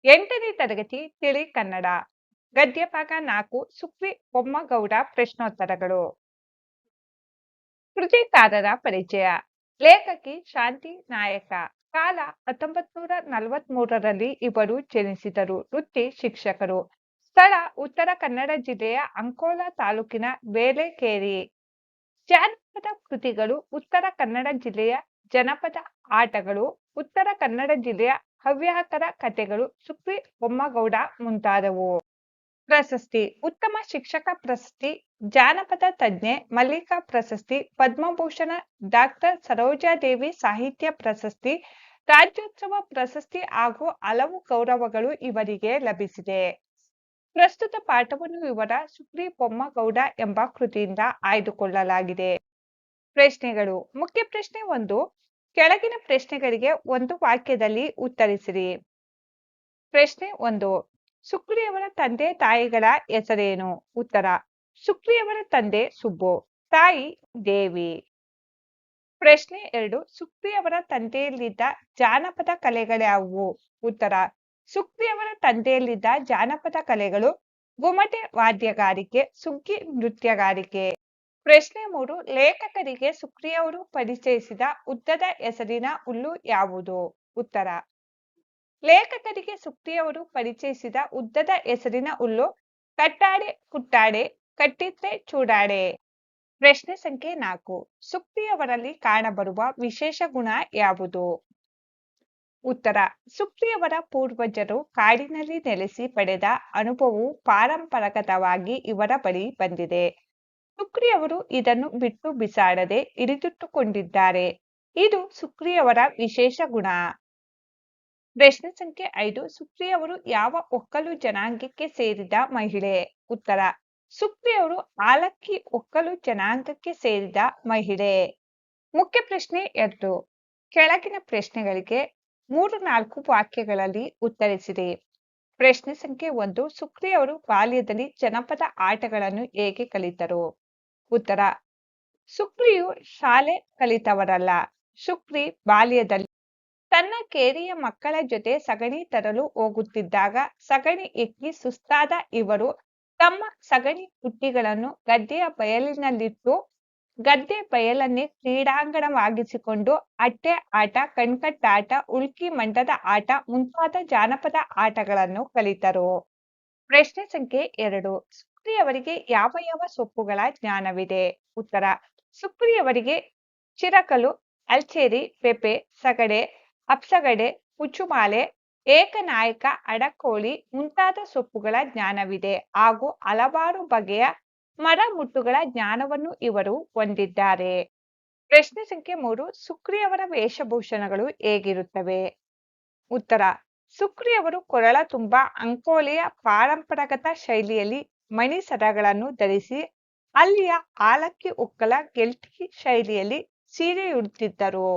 8ನೇ ತರಗತಿ ತಿಳಿ ಕನ್ನಡ ಗದ್ಯಭಾಗ 4 ಸುಕ್ರಿ ಬೊಮ್ಮಗೌಡ ಪ್ರಶ್ನೋತ್ತರಗಳು. ಕೃತಿಕಾರರ ಪರಿಚಯ. ಲೇಖಕಿ ಶಾಂತಿ ನಾಯಕ. ಕಾಲ 1943ರಲ್ಲಿ ಇವರು ಜನಿಸಿದರು. ವೃತ್ತಿ ಶಿಕ್ಷಕರು. ಸ್ಥಳ ಉತ್ತರ ಕನ್ನಡ ಜಿಲ್ಲೆಯ ಅಂಕೋಲಾ ತಾಲೂಕಿನ ಬೇಲೆಕೇರಿ. ಜಾನಪದ ಕೃತಿಗಳು ಉತ್ತರ ಕನ್ನಡ ಜಿಲ್ಲೆಯ ಜನಪದ ಆಟಗಳು, ಉತ್ತರ ಕನ್ನಡ ಜಿಲ್ಲೆಯ ಹವ್ಯಕರ ಕಥೆಗಳು, ಸುಕ್ರಿ ಬೊಮ್ಮಗೌಡ ಮುಂತಾದವು. ಪ್ರಶಸ್ತಿ: ಉತ್ತಮ ಶಿಕ್ಷಕ ಪ್ರಶಸ್ತಿ, ಜಾನಪದ ತಜ್ಞೆ ಮಲ್ಲಿಕಾ ಪ್ರಶಸ್ತಿ, ಪದ್ಮಭೂಷಣ, ಡಾಕ್ಟರ್ ಸರೋಜಾದೇವಿ ಸಾಹಿತ್ಯ ಪ್ರಶಸ್ತಿ, ರಾಜ್ಯೋತ್ಸವ ಪ್ರಶಸ್ತಿ ಹಾಗೂ ಹಲವು ಗೌರವಗಳು ಇವರಿಗೆ ಲಭಿಸಿದೆ. ಪ್ರಸ್ತುತ ಪಾಠವನ್ನು ಇವರ ಸುಕ್ರಿ ಬೊಮ್ಮಗೌಡ ಎಂಬ ಕೃತಿಯಿಂದ ಆಯ್ದುಕೊಳ್ಳಲಾಗಿದೆ. ಪ್ರಶ್ನೆಗಳು. ಮುಖ್ಯ ಪ್ರಶ್ನೆ 1. ಕೆಳಗಿನ ಪ್ರಶ್ನೆಗಳಿಗೆ ಒಂದು ವಾಕ್ಯದಲ್ಲಿ ಉತ್ತರಿಸಿರಿ. ಪ್ರಶ್ನೆ 1. ಸುಕ್ರಿಯವರ ತಂದೆ ತಾಯಿಗಳ ಹೆಸರೇನು? ಉತ್ತರ: ಸುಕ್ರಿಯವರ ತಂದೆ ಸುಬ್ಬು, ತಾಯಿ ದೇವಿ. ಪ್ರಶ್ನೆ 2. ಸುಕ್ರಿಯವರ ತಂದೆಯಲ್ಲಿದ್ದ ಜಾನಪದ ಕಲೆಗಳ್ಯಾವುವು? ಉತ್ತರ: ಸುಕ್ರಿಯವರ ತಂದೆಯಲ್ಲಿದ್ದ ಜಾನಪದ ಕಲೆಗಳು ಗುಮಟೆ ವಾದ್ಯಗಾರಿಕೆ, ಸುಗ್ಗಿ ನೃತ್ಯಗಾರಿಕೆ. ಪ್ರಶ್ನೆ 3. ಲೇಖಕರಿಗೆ ಸುಕ್ರಿಯವರು ಪರಿಚಯಿಸಿದ ಉದ್ದದ ಹೆಸರಿನ ಹುಲ್ಲು ಯಾವುದು? ಉತ್ತರ: ಲೇಖಕರಿಗೆ ಸುಕ್ರಿಯವರು ಪರಿಚಯಿಸಿದ ಉದ್ದದ ಹೆಸರಿನ ಹುಲ್ಲು ಕಟ್ಟಾಡೆ ಕುಟ್ಟಾಡೆ, ಕಟ್ಟಿದ್ರೆ ಚೂಡಾಡೆ. ಪ್ರಶ್ನೆ ಸಂಖ್ಯೆ 4. ಸುಕ್ರಿಯವರಲ್ಲಿ ಕಾಣಬರುವ ವಿಶೇಷ ಗುಣ ಯಾವುದು? ಉತ್ತರ: ಸುಕ್ರಿಯವರ ಪೂರ್ವಜರು ಕಾಡಿನಲ್ಲಿ ನೆಲೆಸಿ ಪಡೆದ ಅನುಭವವು ಪಾರಂಪರಿಕವಾಗಿ ಇವರ ಬಳಿ ಬಂದಿದೆ. ಸುಕ್ರಿಯವರು ಇದನ್ನು ಬಿಟ್ಟು ಬಿಸಾಡದೆ ಹಿಡಿದಿಟ್ಟುಕೊಂಡಿದ್ದಾರೆ. ಇದು ಸುಕ್ರಿಯವರ ವಿಶೇಷ ಗುಣ. ಪ್ರಶ್ನೆ ಸಂಖ್ಯೆ 5. ಸುಕ್ರಿಯವರು ಯಾವ ಒಕ್ಕಲು ಜನಾಂಗಕ್ಕೆ ಸೇರಿದ ಮಹಿಳೆ? ಉತ್ತರ: ಸುಕ್ರಿಯವರು ಆಲಕ್ಕಿ ಒಕ್ಕಲು ಜನಾಂಗಕ್ಕೆ ಸೇರಿದ ಮಹಿಳೆ. ಮುಖ್ಯ ಪ್ರಶ್ನೆ 2. ಕೆಳಗಿನ ಪ್ರಶ್ನೆಗಳಿಗೆ 3-4 ವಾಕ್ಯಗಳಲ್ಲಿ ಉತ್ತರಿಸಿರಿ. ಪ್ರಶ್ನೆ ಸಂಖ್ಯೆ 1. ಸುಕ್ರಿಯವರು ಬಾಲ್ಯದಲ್ಲಿ ಜನಪದ ಆಟಗಳನ್ನು ಹೇಗೆ ಕಲಿತರು? ಉತ್ತರ: ಸುಕ್ರಿಯು ಶಾಲೆ ಕಲಿತವರಲ್ಲ. ಸುಕ್ರಿ ಬಾಲ್ಯದಲ್ಲಿ ತನ್ನ ಕೇರಿಯ ಮಕ್ಕಳ ಜೊತೆ ಸಗಣಿ ತರಲು ಹೋಗುತ್ತಿದ್ದಾಗ ಸಗಣಿ ಎಕ್ಕಿ ಸುಸ್ತಾದ ಇವರು ತಮ್ಮ ಸಗಣಿ ಬುಟ್ಟಿಗಳನ್ನು ಗದ್ದೆಯ ಬಯಲಿನಲ್ಲಿಟ್ಟು ಗದ್ದೆ ಬಯಲನ್ನೇ ಕ್ರೀಡಾಂಗಣವಾಗಿಸಿಕೊಂಡು ಅಟ್ಟೆ ಆಟ, ಕಣ್ಕಟ್ಟಾಟ, ಉಳ್ಕಿ ಮಂಟದ ಆಟ ಮುಂತಾದ ಜಾನಪದ ಆಟಗಳನ್ನು ಕಲಿತರು. ಪ್ರಶ್ನೆ ಸಂಖ್ಯೆ 2. ಸುಕ್ರಿಯವರಿಗೆ ಯಾವ ಯಾವ ಸೊಪ್ಪುಗಳ ಜ್ಞಾನವಿದೆ? ಉತ್ತರ: ಸುಕ್ರಿಯವರಿಗೆ ಚಿರಕಲು, ಅಲ್ಚೇರಿ, ಪೆಪೆ, ಸಗಡೆ, ಅಪ್ಸಗಡೆ, ಪುಚ್ಚುಮಾಲೆ, ಏಕನಾಯಕ, ಅಡಕೋಳಿ ಮುಂತಾದ ಸೊಪ್ಪುಗಳ ಜ್ಞಾನವಿದೆ ಹಾಗೂ ಹಲವಾರು ಬಗೆಯ ಮರ ಮುಟ್ಟುಗಳ ಜ್ಞಾನವನ್ನು ಇವರು ಹೊಂದಿದ್ದಾರೆ. ಪ್ರಶ್ನೆ ಸಂಖ್ಯೆ 3. ಸುಕ್ರಿಯವರ ವೇಷಭೂಷಣಗಳು ಹೇಗಿರುತ್ತವೆ? ಉತ್ತರ: ಸುಕ್ರಿಯವರು ಕೊರಳ ತುಂಬ ಅಂಕೋಲೆಯ ಪಾರಂಪರಾಗತ ಶೈಲಿಯಲ್ಲಿ ಮಣಿ ಸರಗಳನ್ನು ಧರಿಸಿ ಅಲ್ಲಿಯ ಆಲಕ್ಕಿ ಒಕ್ಕಲ ಗೆಲ್ಟಿ ಶೈಲಿಯಲ್ಲಿ ಸೀರೆಯುಡುತ್ತಿದ್ದರು.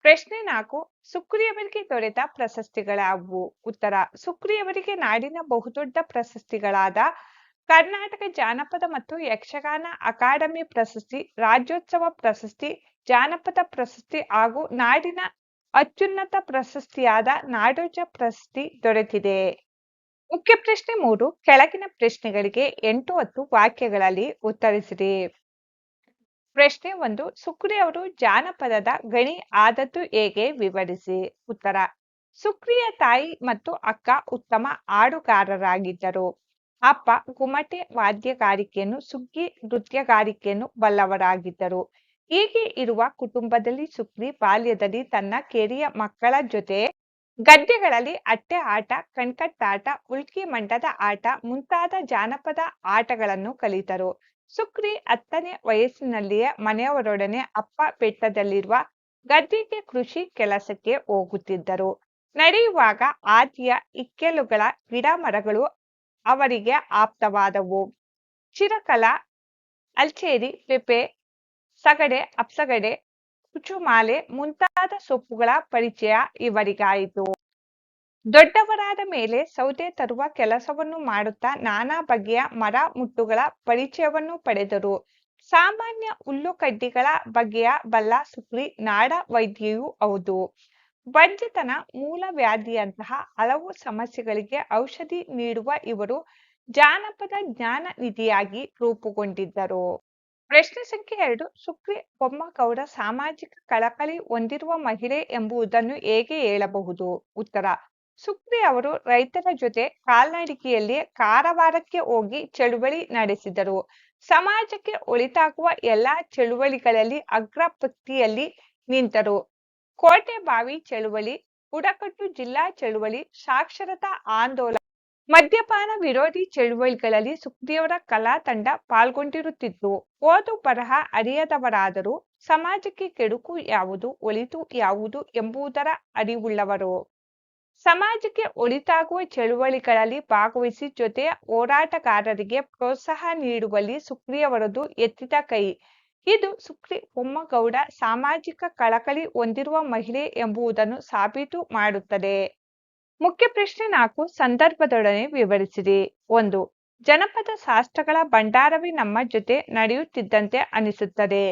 ಪ್ರಶ್ನೆ 4. ಸುಕ್ರಿಯವರಿಗೆ ದೊರೆತ ಪ್ರಶಸ್ತಿಗಳ್ಯಾವುವು? ಉತ್ತರ: ಸುಕ್ರಿಯವರಿಗೆ ನಾಡಿನ ಬಹುದೊಡ್ಡ ಪ್ರಶಸ್ತಿಗಳಾದ ಕರ್ನಾಟಕ ಜಾನಪದ ಮತ್ತು ಯಕ್ಷಗಾನ ಅಕಾಡೆಮಿ ಪ್ರಶಸ್ತಿ, ರಾಜ್ಯೋತ್ಸವ ಪ್ರಶಸ್ತಿ, ಜಾನಪದ ಪ್ರಶಸ್ತಿ ಹಾಗೂ ನಾಡಿನ ಅತ್ಯುನ್ನತ ಪ್ರಶಸ್ತಿಯಾದ ನಾಡೋಜ ಪ್ರಶಸ್ತಿ ದೊರೆತಿದೆ. ಮುಖ್ಯ ಪ್ರಶ್ನೆ 3. ಕೆಳಗಿನ ಪ್ರಶ್ನೆಗಳಿಗೆ 8-10 ವಾಕ್ಯಗಳಲ್ಲಿ ಉತ್ತರಿಸಿರಿ. ಪ್ರಶ್ನೆ 1. ಸುಕ್ರಿಯವರು ಜಾನಪದದ ಗಣಿ ಆದದ್ದು ಹೇಗೆ ವಿವರಿಸಿ. ಉತ್ತರ: ಸುಕ್ರಿಯ ತಾಯಿ ಮತ್ತು ಅಕ್ಕ ಉತ್ತಮ ಹಾಡುಗಾರರಾಗಿದ್ದರು. ಅಪ್ಪ ಗುಮಟೆ ವಾದ್ಯಗಾರಿಕೆಯನ್ನು, ಸುಗ್ಗಿ ನೃತ್ಯಗಾರಿಕೆಯನ್ನು ಬಲ್ಲವರಾಗಿದ್ದರು. ಹೀಗೆ ಇರುವ ಕುಟುಂಬದಲ್ಲಿ ಸುಕ್ರಿ ಬಾಲ್ಯದಲ್ಲಿ ತನ್ನ ಕೇರಿಯ ಮಕ್ಕಳ ಜೊತೆ ಗದ್ದೆಗಳಲ್ಲಿ ಅಟ್ಟೆ ಆಟ, ಕಣ್ಕಟ್ಟಾಟ, ಉಳ್ಕಿ ಮಂಟದ ಆಟ ಮುಂತಾದ ಜಾನಪದ ಆಟಗಳನ್ನು ಕಲಿತರು. ಸುಕ್ರಿ 10ನೇ ವಯಸ್ಸಿನಲ್ಲಿಯೇ ಮನೆಯವರೊಡನೆ ಅಪ್ಪ ಬೆಟ್ಟದಲ್ಲಿರುವ ಗದ್ದೆಗೆ ಕೃಷಿ ಕೆಲಸಕ್ಕೆ ಹೋಗುತ್ತಿದ್ದರು. ನಡೆಯುವಾಗ ಹಾದಿಯ ಇಕ್ಕೆಲುಗಳ ಗಿಡ ಮರಗಳು ಅವರಿಗೆ ಆಪ್ತವಾದವು. ಚಿರಕಲ, ಅಲ್ಚೇರಿ, ಪೆಪೆ, ಸಗಡೆ, ಅಪ್ಸಗಡೆ, ಕುಚುಮಾಲೆ ಮುಂತಾದ ಸೊಪ್ಪುಗಳ ಪರಿಚಯ ಇವರಿಗಾಯಿತು. ದೊಡ್ಡವರಾದ ಮೇಲೆ ಸೌದೆ ತರುವ ಕೆಲಸವನ್ನು ಮಾಡುತ್ತಾ ನಾನಾ ಬಗೆಯ ಮರ ಮುಟ್ಟುಗಳ ಪರಿಚಯವನ್ನು ಪಡೆದರು. ಸಾಮಾನ್ಯ ಹುಲ್ಲುಕಡ್ಡಿಗಳ ಬಗೆಯ ಬಲ್ಲ ಸುಕ್ರಿ ನಾಡ ವೈದ್ಯೆಯೂ ಹೌದು. ಬಂಜೆತನ, ಮೂಲವ್ಯಾಧಿಯಂತಹ ಹಲವು ಸಮಸ್ಯೆಗಳಿಗೆ ಔಷಧಿ ನೀಡುವ ಇವರು ಜಾನಪದ ಜ್ಞಾನ ನಿಧಿಯಾಗಿ ರೂಪುಗೊಂಡಿದ್ದರು. ಪ್ರಶ್ನೆ ಸಂಖ್ಯೆ 2. ಸುಕ್ರಿ ಬೊಮ್ಮಗೌಡ ಸಾಮಾಜಿಕ ಕಳಕಳಿ ಹೊಂದಿರುವ ಮಹಿಳೆ ಎಂಬುದನ್ನು ಹೇಗೆ ಹೇಳಬಹುದು? ಉತ್ತರ: ಸುಕ್ರಿ ಅವರು ರೈತರ ಜೊತೆ ಕಾಲ್ನಡಿಗೆಯಲ್ಲಿ ಕಾರವಾರಕ್ಕೆ ಹೋಗಿ ಚಳುವಳಿ ನಡೆಸಿದರು. ಸಮಾಜಕ್ಕೆ ಒಳಿತಾಗುವ ಎಲ್ಲಾ ಚಳುವಳಿಗಳಲ್ಲಿ ಅಗ್ರಪಂಕ್ತಿಯಲ್ಲಿ ನಿಂತರು. ಕೋಟೆಬಾವಿ ಚಳುವಳಿ, ಬುಡಕಟ್ಟು ಜಿಲ್ಲಾ ಚಳುವಳಿ, ಸಾಕ್ಷರತಾ ಆಂದೋಲನ, ಮದ್ಯಪಾನ ವಿರೋಧಿ ಚಳುವಳಿಗಳಲ್ಲಿ ಸುಕ್ರಿಯವರ ಕಲಾ ತಂಡ ಪಾಲ್ಗೊಂಡಿರುತ್ತಿತ್ತು. ಓದು ಬರಹ ಅರಿಯದವರಾದರೂ ಸಮಾಜಕ್ಕೆ ಕೆಡುಕು ಯಾವುದು, ಒಳಿತು ಯಾವುದು ಎಂಬುದರ ಅರಿವುಳ್ಳವರು. ಸಮಾಜಕ್ಕೆ ಒಳಿತಾಗುವ ಚಳುವಳಿಗಳಲ್ಲಿ ಭಾಗವಹಿಸಿ ಜೊತೆಯ ಹೋರಾಟಗಾರರಿಗೆ ಪ್ರೋತ್ಸಾಹ ನೀಡುವಲ್ಲಿ ಸುಕ್ರಿಯವರದು ಎತ್ತಿದ ಕೈ. ಇದು ಸುಕ್ರಿ ಬೊಮ್ಮಗೌಡ ಸಾಮಾಜಿಕ ಕಳಕಳಿ ಹೊಂದಿರುವ ಮಹಿಳೆ ಎಂಬುದನ್ನು ಸಾಬೀತು ಮಾಡುತ್ತದೆ. ಮುಖ್ಯ ಪ್ರಶ್ನೆ 4. ಸಂದರ್ಭದೊಡನೆ ವಿವರಿಸಿರಿ. 1. ಜನಪದ ಶಾಸ್ತ್ರಗಳ ಭಂಡಾರವೇ ನಮ್ಮ ಜೊತೆ ನಡೆಯುತ್ತಿದ್ದಂತೆ ಅನಿಸುತ್ತದೆ.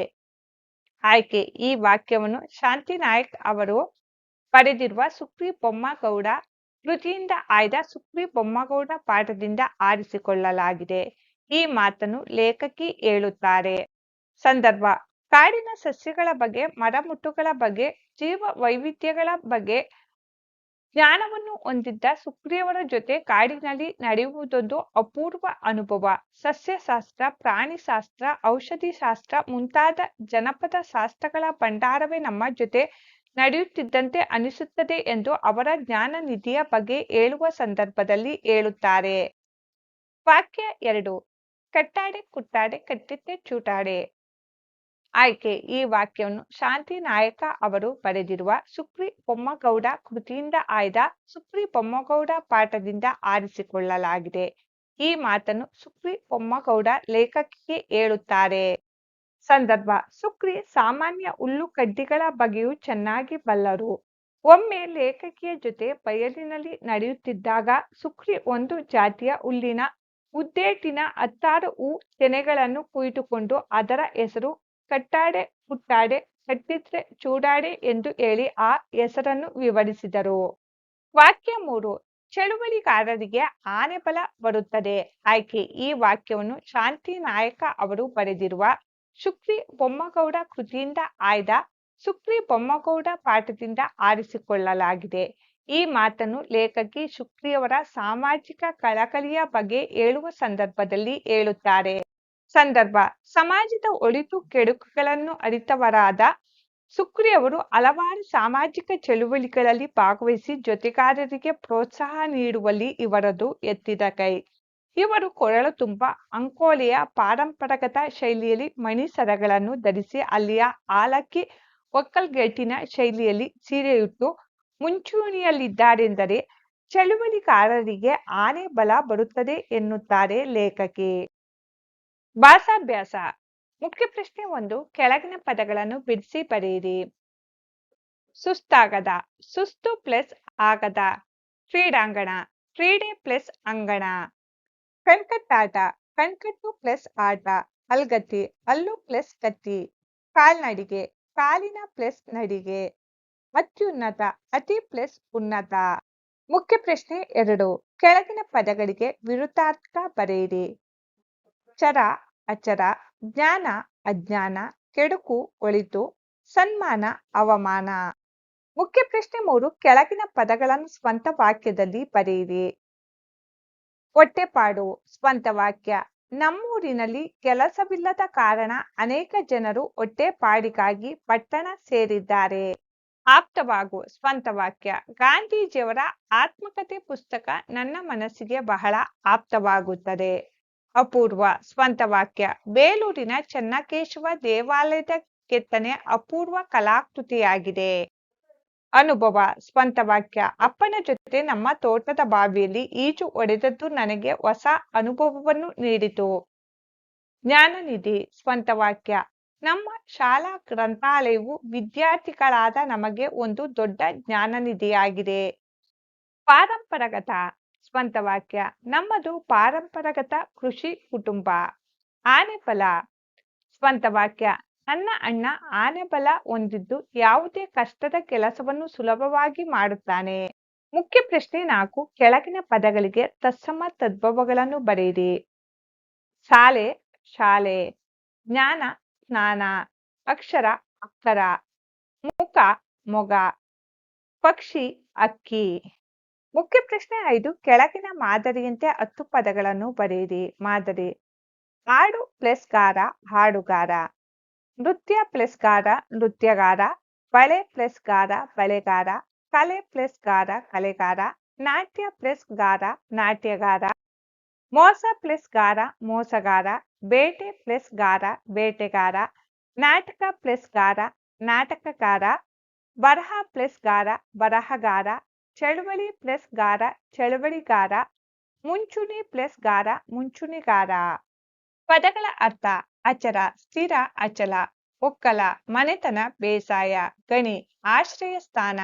ಆಯ್ಕೆ: ಈ ವಾಕ್ಯವನ್ನು ಶಾಂತಿನಾಯಕ್ ಅವರು ಬರೆದಿರುವ ಸುಕ್ರಿ ಬೊಮ್ಮಗೌಡ ಕೃತಿಯಿಂದ ಆಯ್ದ ಸುಕ್ರಿ ಬೊಮ್ಮಗೌಡ ಪಾಠದಿಂದ ಆರಿಸಿಕೊಳ್ಳಲಾಗಿದೆ. ಈ ಮಾತನ್ನು ಲೇಖಕಿ ಹೇಳುತ್ತಾರೆ. ಸಂದರ್ಭ: ಕಾಡಿನ ಸಸ್ಯಗಳ ಬಗ್ಗೆ, ಮರಮುಟ್ಟುಗಳ ಬಗ್ಗೆ, ಜೀವ ವೈವಿಧ್ಯಗಳ ಬಗ್ಗೆ ಜ್ಞಾನವನ್ನು ಹೊಂದಿದ್ದ ಸುಕ್ರಿಯವರ ಜೊತೆ ಕಾಡಿನಲ್ಲಿ ನಡೆಯುವುದೊಂದು ಅಪೂರ್ವ ಅನುಭವ. ಸಸ್ಯಶಾಸ್ತ್ರ, ಪ್ರಾಣಿಶಾಸ್ತ್ರ, ಔಷಧಿಶಾಸ್ತ್ರ ಮುಂತಾದ ಜನಪದ ಶಾಸ್ತ್ರಗಳ ಭಂಡಾರವೇ ನಮ್ಮ ಜೊತೆ ನಡೆಯುತ್ತಿದ್ದಂತೆ ಅನಿಸುತ್ತದೆ ಎಂದು ಅವರ ಜ್ಞಾನನಿಧಿಯ ಬಗ್ಗೆ ಹೇಳುವ ಸಂದರ್ಭದಲ್ಲಿ ಹೇಳುತ್ತಾರೆ. ವಾಕ್ಯ 2. ಕಟ್ಟಾಡೆ ಕುಟ್ಟಾಡೆ ಕಟ್ಟಿತ್ತೆ ಚೂಟಾಡೆ. ಆಯ್ಕೆ: ಈ ವಾಕ್ಯವನ್ನು ಶಾಂತಿನಾಯಕ ಅವರು ಬರೆದಿರುವ ಸುಕ್ರಿ ಬೊಮ್ಮಗೌಡ ಕೃತಿಯಿಂದ ಆಯ್ದ ಸುಕ್ರಿ ಬೊಮ್ಮಗೌಡ ಪಾಠದಿಂದ ಆರಿಸಿಕೊಳ್ಳಲಾಗಿದೆ. ಈ ಮಾತನ್ನು ಸುಕ್ರಿ ಬೊಮ್ಮಗೌಡ ಲೇಖಕಿಗೆ ಹೇಳುತ್ತಾರೆ. ಸಂದರ್ಭ: ಸುಕ್ರಿ ಸಾಮಾನ್ಯ ಹುಲ್ಲು ಕಡ್ಡಿಗಳ ಬಗ್ಗೆಯೂ ಚೆನ್ನಾಗಿ ಬಲ್ಲರು. ಒಮ್ಮೆ ಲೇಖಕಿಯ ಜೊತೆ ಬಯಲಿನಲ್ಲಿ ನಡೆಯುತ್ತಿದ್ದಾಗ ಸುಕ್ರಿ ಒಂದು ಜಾತಿಯ ಹುಲ್ಲಿನ ಉದ್ದೇಟಿನ 16 ಹೂ ತೆನೆಗಳನ್ನು ಕುಯ್ದುಕೊಂಡು ಅದರ ಹೆಸರು ಕಟ್ಟಾಡೆ ಕುಟ್ಟಾಡೆ ಕಟ್ಟಿದ್ರೆ ಚೂಡಾಡೆ ಎಂದು ಹೇಳಿ ಆ ಹೆಸರನ್ನು ವಿವರಿಸಿದರು. ವಾಕ್ಯ 3. ಚಳುವಳಿಗಾರರಿಗೆ ಆನೆ ಬಲ ಬರುತ್ತದೆ. ಆಯ್ಕೆ: ಈ ವಾಕ್ಯವನ್ನು ಶಾಂತಿನಾಯಕ ಅವರು ಬರೆದಿರುವ ಸುಕ್ರಿ ಬೊಮ್ಮಗೌಡ ಕೃತಿಯಿಂದ ಆಯ್ದ ಸುಕ್ರಿ ಬೊಮ್ಮಗೌಡ ಪಾಠದಿಂದ ಆರಿಸಿಕೊಳ್ಳಲಾಗಿದೆ. ಈ ಮಾತನ್ನು ಲೇಖಕಿ ಸುಕ್ರಿಯವರ ಸಾಮಾಜಿಕ ಕಳಕಳಿಯ ಬಗ್ಗೆ ಹೇಳುವ ಸಂದರ್ಭದಲ್ಲಿ ಹೇಳುತ್ತಾರೆ. ಸಂದರ್ಭ: ಸಮಾಜದ ಒಳಿತು ಕೆಡುಕುಗಳನ್ನು ಅರಿತವರಾದ ಸುಕ್ರಿಯವರು ಹಲವಾರು ಸಾಮಾಜಿಕ ಚಳುವಳಿಗಳಲ್ಲಿ ಭಾಗವಹಿಸಿ ಜೊತೆಗಾರರಿಗೆ ಪ್ರೋತ್ಸಾಹ ನೀಡುವಲ್ಲಿ ಇವರದು ಎತ್ತಿದ ಕೈ. ಇವರು ಕೊರಳು ತುಂಬ ಅಂಕೋಲೆಯ ಪಾರಂಪರಗತ ಶೈಲಿಯಲ್ಲಿ ಮಣಿ ಸರಗಳನ್ನು ಧರಿಸಿ ಅಲ್ಲಿಯ ಹಾಲಕ್ಕಿ ಒಕ್ಕಲ್ಗಟ್ಟಿನ ಶೈಲಿಯಲ್ಲಿ ಸೀರೆಯುಟ್ಟು ಮುಂಚೂಣಿಯಲ್ಲಿದ್ದಾರೆಂದರೆ ಚಳುವಳಿಗಾರರಿಗೆ ಆನೆ ಬಲ ಬರುತ್ತದೆ ಎನ್ನುತ್ತಾರೆ ಲೇಖಕಿ. ಭಾಷಾಭ್ಯಾಸ. ಮುಖ್ಯ ಪ್ರಶ್ನೆ 1. ಕೆಳಗಿನ ಪದಗಳನ್ನು ಬಿಡಿಸಿ ಬರೆಯಿರಿ. ಸುಸ್ತಾಗದ, ಸುಸ್ತು ಪ್ಲಸ್ ಆಗದ. ಕ್ರೀಡಾಂಗಣ, ಕ್ರೀಡೆ ಪ್ಲಸ್ ಅಂಗಣ. ಕಣ್ಕಟ್ಟಾಟ, ಕಣ್ಕಟ್ಟು ಪ್ಲಸ್ ಆಟ. ಹಲ್ಗತ್ತಿ, ಹಲ್ಲು ಪ್ಲಸ್ ಕತ್ತಿ. ಕಾಲ್ನಡಿಗೆ, ಕಾಲಿನ ಪ್ಲಸ್ ನಡಿಗೆ. ಅತ್ಯುನ್ನತ, ಅತಿ ಪ್ಲಸ್ ಉನ್ನತ. ಮುಖ್ಯ ಪ್ರಶ್ನೆ 2. ಕೆಳಗಿನ ಪದಗಳಿಗೆ ವಿರುದ್ಧಾರ್ಥ ಬರೆಯಿರಿ. ಚರ, ಅಚರ. ಜ್ಞಾನ, ಅಜ್ಞಾನ. ಕೆಡುಕು, ಒಳಿತು. ಸನ್ಮಾನ, ಅವಮಾನ. ಮುಖ್ಯ ಪ್ರಶ್ನೆ 3. ಕೆಳಗಿನ ಪದಗಳನ್ನು ಸ್ವಂತ ವಾಕ್ಯದಲ್ಲಿ ಬರೆಯಿರಿ. ಹೊಟ್ಟೆಪಾಡು, ಸ್ವಂತ ವಾಕ್ಯ. ನಮ್ಮೂರಿನಲ್ಲಿ ಕೆಲಸವಿಲ್ಲದ ಕಾರಣ ಅನೇಕ ಜನರು ಹೊಟ್ಟೆಪಾಡಿಗಾಗಿ ಪಟ್ಟಣ ಸೇರಿದ್ದಾರೆ. ಆಪ್ತವಾಗು, ಸ್ವಂತ ವಾಕ್ಯ. ಗಾಂಧೀಜಿಯವರ ಆತ್ಮಕಥೆ ಪುಸ್ತಕ ನನ್ನ ಮನಸ್ಸಿಗೆ ಬಹಳ ಆಪ್ತವಾಗುತ್ತದೆ. ಅಪೂರ್ವ, ಸ್ವಂತ ವಾಕ್ಯ. ಬೇಲೂರಿನ ಚೆನ್ನಕೇಶವ ದೇವಾಲಯದ ಕೆತ್ತನೆ ಅಪೂರ್ವ ಕಲಾಕೃತಿಯಾಗಿದೆ. ಅನುಭವ, ಸ್ವಂತ ವಾಕ್ಯ. ಅಪ್ಪನ ಜೊತೆ ನಮ್ಮ ತೋಟದ ಬಾವಿಯಲ್ಲಿ ಈಜು ಹೊಡೆದದ್ದು ನನಗೆ ಹೊಸ ಅನುಭವವನ್ನು ನೀಡಿತು. ಜ್ಞಾನನಿಧಿ, ಸ್ವಂತ ವಾಕ್ಯ. ನಮ್ಮ ಶಾಲಾ ಗ್ರಂಥಾಲಯವು ವಿದ್ಯಾರ್ಥಿಗಳಾದ ನಮಗೆ ಒಂದು ದೊಡ್ಡ ಜ್ಞಾನನಿಧಿಯಾಗಿದೆ. ಪಾರಂಪರಗತ, ಸ್ವಂತ ವಾಕ್ಯ. ನಮ್ಮದು ಪಾರಂಪರಗತ ಕೃಷಿ ಕುಟುಂಬ. ಆನೆಬಲ, ಸ್ವಂತ ವಾಕ್ಯ. ನನ್ನ ಅಣ್ಣ ಆನೆ ಬಲ ಹೊಂದಿದ್ದು ಯಾವುದೇ ಕಷ್ಟದ ಕೆಲಸವನ್ನು ಸುಲಭವಾಗಿ ಮಾಡುತ್ತಾನೆ. ಮುಖ್ಯ ಪ್ರಶ್ನೆ 4 ಕೆಳಗಿನ ಪದಗಳಿಗೆ ತತ್ಸಮ ತದ್ಭವಗಳನ್ನು ಬರೆಯಿರಿ. ಶಾಲೆ ಶಾಲೆ, ಜ್ಞಾನ ಸ್ನಾನ, ಅಕ್ಷರ ಅಕ್ಕರ, ಮುಖ ಮೊಗ, ಪಕ್ಷಿ ಹಕ್ಕಿ. ಮುಖ್ಯ ಪ್ರಶ್ನೆ 5 ಕೆಳಗಿನ ಮಾದರಿಯಂತೆ 10 ಪದಗಳನ್ನು ಬರೆಯಿರಿ. ಮಾದರಿ: ಹಾಡು ಪ್ಲಸ್ ಗಾರ ಹಾಡುಗಾರ, ನೃತ್ಯ ಪ್ಲಸ್ ಗಾರ ನೃತ್ಯಗಾರ, ಬಳೆ ಪ್ಲಸ್ ಗಾರ ಬಳೆಗಾರ, ಕಲೆ ಪ್ಲಸ್ ಗಾರ ಕಲೆಗಾರ, ನಾಟ್ಯ ಪ್ಲಸ್ ಗಾರ ನಾಟ್ಯಗಾರ, ಮೋಸ ಪ್ಲಸ್ ಗಾರ ಮೋಸಗಾರ, ಬೇಟೆ ಪ್ಲಸ್ ಗಾರ ಬೇಟೆಗಾರ, ನಾಟಕ ಪ್ಲಸ್ ಗಾರ ನಾಟಕಕಾರ, ಬರಹ ಪ್ಲಸ್ ಗಾರ ಬರಹಗಾರ, ಚಳುವಳಿ ಪ್ಲಸ್ ಗಾರ ಚಳುವಳಿಗಾರ, ಮುಂಚೂಣಿ ಪ್ಲಸ್ ಗಾರ ಮುಂಚೂಣಿಗಾರ. ಪದಗಳ ಅರ್ಥ: ಅಚರ ಸ್ಥಿರ ಅಚಲ, ಒಕ್ಕಲ ಮನೆತನ ಬೇಸಾಯ, ಗಣಿ ಆಶ್ರಯ ಸ್ಥಾನ,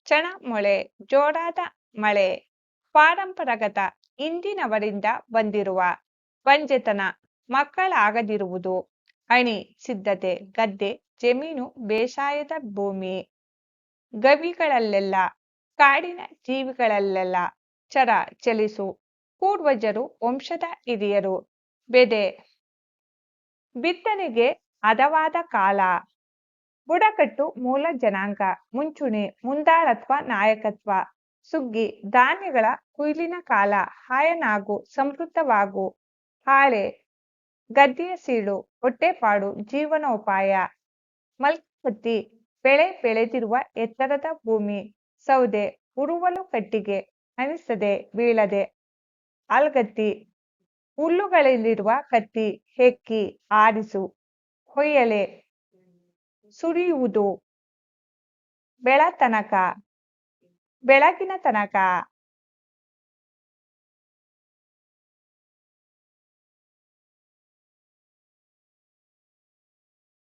ಚಣ ಮೊಳೆ ಜೋರಾದ ಮಳೆ, ಪಾರಂಪರಗತ ಹಿಂದಿನವರಿಂದ ಬಂದಿರುವ, ಬಂಜೆತನ ಮಕ್ಕಳಾಗದಿರುವುದು, ಅಣಿ ಸಿದ್ಧತೆ ಗದ್ದೆ ಜಮೀನು ಬೇಸಾಯದ ಭೂಮಿ, ಗವಿಗಳಲ್ಲೆಲ್ಲ ಕಾಡಿನ ಜೀವಿಗಳಲ್ಲೆಲ್ಲ, ಚರ ಚಲಿಸು, ಪೂರ್ವಜರು ವಂಶದ ಹಿರಿಯರು, ಬೆದೆ ಬಿತ್ತನೆಗೆ ಹದವಾದ ಕಾಲ, ಬುಡಕಟ್ಟು ಮೂಲ ಜನಾಂಗ, ಮುಂಚೂಣಿ ಮುಂದಾಳತ್ವ ನಾಯಕತ್ವ, ಸುಗ್ಗಿ ಧಾನ್ಯಗಳ ಕುಯ್ಲಿನ ಕಾಲ, ಹಾಯನಾಗು ಸಮೃದ್ಧವಾಗು, ಹಾಳೆ ಗದ್ದೆಯ ಸೀಳು ಹೊಟ್ಟೆಪಾಡು ಜೀವನೋಪಾಯ, ಮಲ್ಕತ್ತಿ ಬೆಳೆ ಬೆಳೆದಿರುವ ಎತ್ತರದ ಭೂಮಿ, ಸೌದೆ ಉರುವಲು ಕಟ್ಟಿಗೆ ಅನಿಸದೆ ಬೀಳದೆ, ಅಲ್ಗತ್ತಿ ಹುಲ್ಲುಗಳಲ್ಲಿರುವ ಕತ್ತಿ, ಹೆಕ್ಕಿ ಆರಿಸು, ಹೊಯ್ಯಲೆ ಸುರಿಯುವುದು, ಬೆಳತನಕ ಬೆಳಗಿನ ತನಕ.